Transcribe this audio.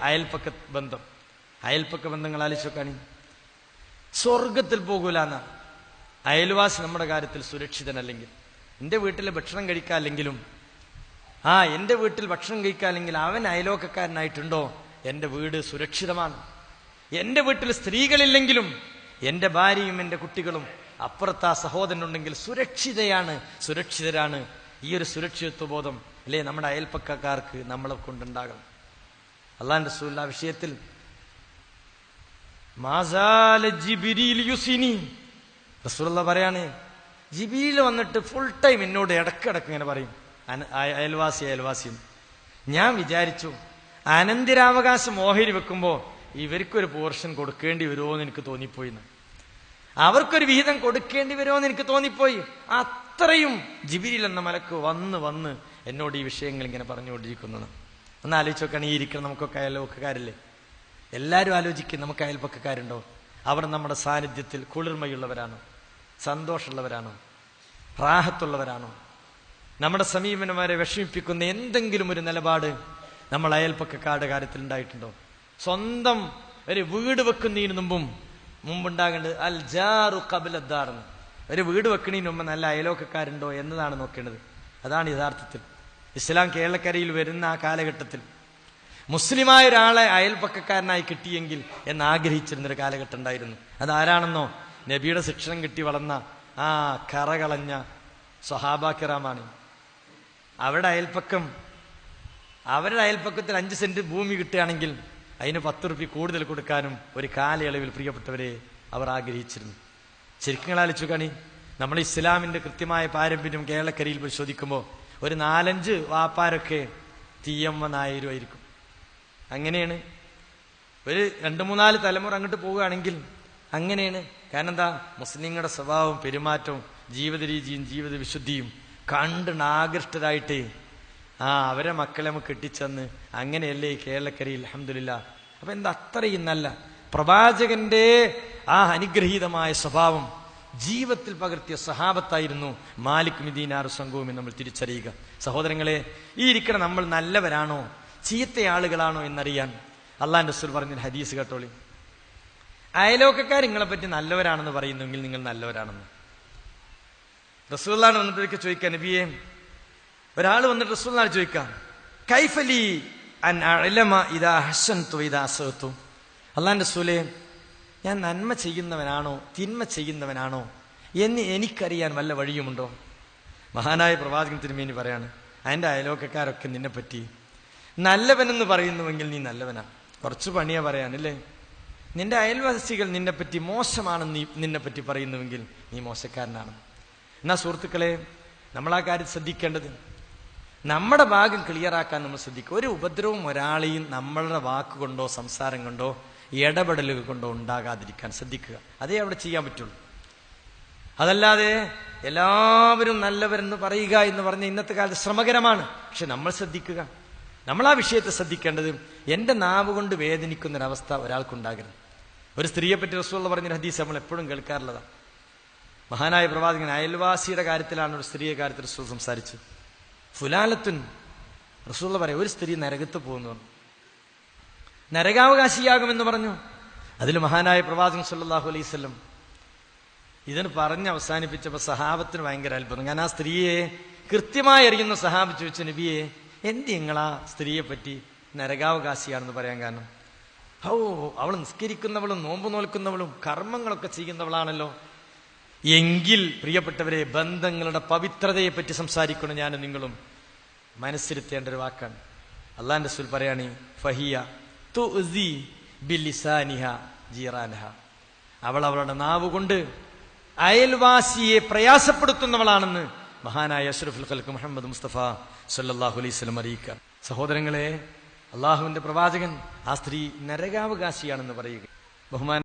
അയൽപ്പക്ക ബന്ധം, അയൽപ്പക്ക ബന്ധങ്ങൾ ആലോചിച്ചോക്കാണി. സ്വർഗത്തിൽ പോകൂലെന്ന അയൽവാസി നമ്മുടെ കാര്യത്തിൽ സുരക്ഷിതനല്ലെങ്കിൽ, എന്റെ വീട്ടിൽ ഭക്ഷണം കഴിക്കാല്ലെങ്കിലും എന്റെ വീട്ടിൽ ഭക്ഷണം കഴിക്കാല്ലെങ്കിൽ അവൻ അയലോക്കക്കാരനായിട്ടുണ്ടോ, എന്റെ വീട് സുരക്ഷിതമാണ്. എന്റെ വീട്ടിൽ സ്ത്രീകളില്ലെങ്കിലും എന്റെ ഭാര്യയും എന്റെ കുട്ടികളും അപ്പുറത്താ സഹോദരനുണ്ടെങ്കിൽ സുരക്ഷിതരാണ്. ഈ ഒരു സുരക്ഷിതത്വ ബോധം അല്ലേ നമ്മുടെ അയൽപ്പക്കക്കാർക്ക് നമ്മളെ കൊണ്ടുണ്ടാകണം. അള്ളാഹുവിന്റെ റസൂൽ ആ വിഷയത്തിൽ റസൂലുള്ളാഹി പറയാണ്, ജിബീൽ വന്നിട്ട് ഫുൾ ടൈം എന്നോട് ഇടക്കിടക്ക് ഇങ്ങനെ പറയും, അയൽവാസി. ഞാൻ വിചാരിച്ചു അനന്തരാവകാശം ഓഹരി വെക്കുമ്പോ ഇവർക്കൊരു പോർഷൻ കൊടുക്കേണ്ടി വരുമോ എന്ന് എനിക്ക് തോന്നിപ്പോയി, അവർക്കൊരു വിഹിതം കൊടുക്കേണ്ടി വരുമോ എന്ന് എനിക്ക് തോന്നിപ്പോയി. അത്രയും ജിബിരിൽ എന്ന മലക്ക് വന്ന് എന്നോട് ഈ വിഷയങ്ങൾ ഇങ്ങനെ പറഞ്ഞുകൊണ്ടിരിക്കുന്നത്. ഒന്ന് ആലോചിച്ച് നോക്കാണ്, ഈ ഇരിക്കണം നമുക്കൊക്കെ അയൽവക്കക്കാരില്ലേ? എല്ലാവരും ആലോചിക്കും, നമുക്ക് അയൽപ്പക്കക്കാരുണ്ടോ? അവർ നമ്മുടെ സാന്നിധ്യത്തിൽ കുളിർമയുള്ളവരാണോ, സന്തോഷമുള്ളവരാണോ, റാഹത്തുള്ളവരാണോ? നമ്മുടെ സമീപനമാരെ വിഷമിപ്പിക്കുന്ന എന്തെങ്കിലും ഒരു നിലപാട് നമ്മൾ അയൽപ്പക്കക്കാരുടെ കാര്യത്തിൽ ഉണ്ടായിട്ടുണ്ടോ? സ്വന്തം ഒരു വീട് വെക്കുന്നതിന് മുമ്പുണ്ടാകേണ്ടത് അൽ ജാറു ഖബല ദാർ. ഒരു വീട് വെക്കുന്നതിന് മുമ്പ് നല്ല അയലോക്കക്കാരുണ്ടോ എന്നതാണ് നോക്കേണ്ടത്. അതാണ് യഥാർത്ഥത്തിൽ ഇസ്ലാം കേരളക്കരയിൽ വരുന്ന ആ കാലഘട്ടത്തിൽ മുസ്ലിമായ ഒരാളെ അയൽപ്പക്കക്കാരനായി കിട്ടിയെങ്കിൽ എന്ന് ആഗ്രഹിച്ചിരുന്നൊരു കാലഘട്ടം ഉണ്ടായിരുന്നു. അതാരാണെന്നോ, നബിയുടെ ശിക്ഷണം കിട്ടി വളർന്ന ആ കറകളഞ്ഞ സ്വഹാബാക്കിറാമാണ്. അവരുടെ അയൽപ്പക്കത്തിൽ 5 സെന്റ് ഭൂമി കിട്ടുകയാണെങ്കിൽ അതിന് 10 റുപ്യ കൂടുതൽ കൊടുക്കാനും ഒരു കാലയളവിൽ പ്രിയപ്പെട്ടവരെ അവർ ആഗ്രഹിച്ചിരുന്നു. ശരിക്കും ആലോചിച്ചു കാണി, നമ്മൾ ഇസ്ലാമിന്റെ കൃത്യമായ പാരമ്പര്യം കേരളക്കരയിൽ പരിശോധിക്കുമ്പോൾ ഒരു 4-5 വാപ്പാരൊക്കെ തീയമ്മ നായരുമായിരിക്കും. അങ്ങനെയാണ്. ഒരു 2-3-4 തലമുറ അങ്ങോട്ട് പോവുകയാണെങ്കിൽ അങ്ങനെയാണ്. കാരണം എന്താ, മുസ്ലിങ്ങളുടെ സ്വഭാവവും പെരുമാറ്റവും ജീവിത രീതിയും ജീവിത വിശുദ്ധിയും കണ്ട് ആകൃഷ്ടരായിട്ട് അവരെ മക്കളെ നമുക്ക് കെട്ടിച്ചെന്ന് അങ്ങനെയല്ലേ ഈ കേരളക്കരയിൽ അൽഹംദുലില്ലാഹ്. അപ്പൊ എന്താ അത്രയും നല്ല പ്രവാചകന്റെ ആ അനുഗ്രഹീതമായ സ്വഭാവം ജീവിതത്തിൽ പകർത്തിയ സഹാബത്തായിരുന്നു മാലിക് മിദീനാർ സംഘവും നമ്മൾ തിരിച്ചറിയുക. സഹോദരങ്ങളെ, ഈ ഇരിക്കണ നമ്മൾ നല്ലവരാണോ ചീത്ത ആളുകളാണോ എന്നറിയാൻ അള്ളാഹുവിന്റെ റസൂൽ പറഞ്ഞ ഹദീസ് കേട്ടോളി. അയലോക്കക്കാർ നിങ്ങളെ പറ്റി നല്ലവരാണെന്ന് പറയുന്നെങ്കിൽ നിങ്ങൾ നല്ലവരാണെന്ന്. റസൂലുള്ളാഹി വന്നിട്ട് ചോദിക്കാൻ, നബിയെ, ഒരാൾ വന്നിട്ട് റസൂലുള്ളാഹി ചോദിക്കാം, കൈഫലി അൻ അഅലമ ഇദാ ഹസൻതു ഇദാ അസഅതു. അല്ലാഹുവിന്റെ റസൂലേ, ഞാൻ നന്മ ചെയ്യുന്നവനാണോ തിന്മ ചെയ്യുന്നവനാണോ എന്ന് എനിക്കറിയാൻ വല്ല വഴിയുമുണ്ടോ? മഹാനായ പ്രവാചകൻ തിരുമേനി പറയാണ്, അതിന്റെ അയലോക്കക്കാരൊക്കെ നിന്നെപ്പറ്റി നല്ലവനെന്ന് പറയുന്നുവെങ്കിൽ നീ നല്ലവനാണ്. കുറച്ച് പണിയാ പറയാനല്ലേ. നിന്റെ അയൽവാസികൾ നിന്നെപ്പറ്റി മോശമാണെന്ന് നിന്നെപ്പറ്റി പറയുന്നുവെങ്കിൽ നീ മോശക്കാരനാണ്. എന്നാ സുഹൃത്തുക്കളെ, നമ്മളാ കാര്യം ശ്രദ്ധിക്കേണ്ടത്, നമ്മുടെ ഭാഗം ക്ലിയറാക്കാൻ നമ്മൾ ശ്രദ്ധിക്കുക. ഒരു ഉപദ്രവം ഒരാളെയും നമ്മളുടെ വാക്കുകൊണ്ടോ സംസാരം കൊണ്ടോ ഇടപെടലുകൾ കൊണ്ടോ ഉണ്ടാകാതിരിക്കാൻ ശ്രദ്ധിക്കുക. അതേ അവിടെ ചെയ്യാൻ പറ്റുള്ളൂ. അതല്ലാതെ എല്ലാവരും നല്ലവരെന്ന് പറയുക എന്ന് പറഞ്ഞ ഇന്നത്തെ കാലത്ത് ശ്രമകരമാണ്. പക്ഷെ നമ്മൾ ശ്രദ്ധിക്കുക, നമ്മൾ ആ വിഷയത്തെ ശ്രദ്ധിക്കേണ്ടത് എന്റെ നാവ് കൊണ്ട് വേദനിക്കുന്നൊരവസ്ഥ ഒരാൾക്കുണ്ടാകരുത്. ഒരു സ്ത്രീയെ പറ്റി റസൂലുള്ളാഹി പറഞ്ഞ ഹദീസ് നമ്മൾ എപ്പോഴും കേൾക്കാറുള്ളതാണ്. മഹാനായ പ്രവാചകൻ അയൽവാസിയുടെ കാര്യത്തിലാണ് ഒരു സ്ത്രീയെ കാര്യത്തിൽ റസൂൽ സംസാരിച്ചത്. ഫുലാലത്തുൻ, റസൂലുള്ളാഹി പറയും, ഒരു സ്ത്രീ നരകത്ത് പോകുന്നു, നരകാവകാശിയാകുമെന്ന് പറഞ്ഞു. അതിൽ മഹാനായ പ്രവാചകൻ സല്ലല്ലാഹു അലൈഹി വസല്ലം ഇതിന് പറഞ്ഞ് അവസാനിപ്പിച്ചപ്പോൾ സഹാബത്തിന് ഭയങ്കര അത്ഭുതം. ഞാൻ ആ സ്ത്രീയെ കൃത്യമായി അറിയുന്ന സഹാബി ചോദിച്ചു, നബിയെ, എന്ത് നിങ്ങളാ സ്ത്രീയെ പറ്റി നരകാവകാശിയാണെന്ന് പറയാൻ കാരണം? അവൾ നിസ്കരിക്കുന്നവളും നോമ്പ് നോൽക്കുന്നവളും കർമ്മങ്ങളൊക്കെ ചെയ്യുന്നവളാണല്ലോ. എങ്കിൽ പ്രിയപ്പെട്ടവരെ, ബന്ധങ്ങളുടെ പവിത്രതയെ പറ്റി സംസാരിക്കണം ഞാനും നിങ്ങളും മനസ്സിരുത്തേണ്ട ഒരു വാക്കാണ്. അള്ളാഹുവിന്റെ റസൂൽ പറയാണ്, ഫഹിയ തുഅ്സി ബിലിസാനിഹ ജീറാനഹ. അവൾ അവളുടെ നാവ് കൊണ്ട് അയൽവാസിയെ പ്രയാസപ്പെടുത്തുന്നവളാണെന്ന് മഹാനായ അഷ്റഫുൽ ഖൽഖ് മുഹമ്മദ് മുസ്തഫ സല്ലല്ലാഹു അലൈഹി വസല്ലം അറിയിക്കുക. സഹോദരങ്ങളെ, അള്ളാഹുവിന്റെ പ്രവാചകൻ ആ സ്ത്രീ നരകാവകാശിയാണെന്ന് പറയുക. ബഹുമാൻ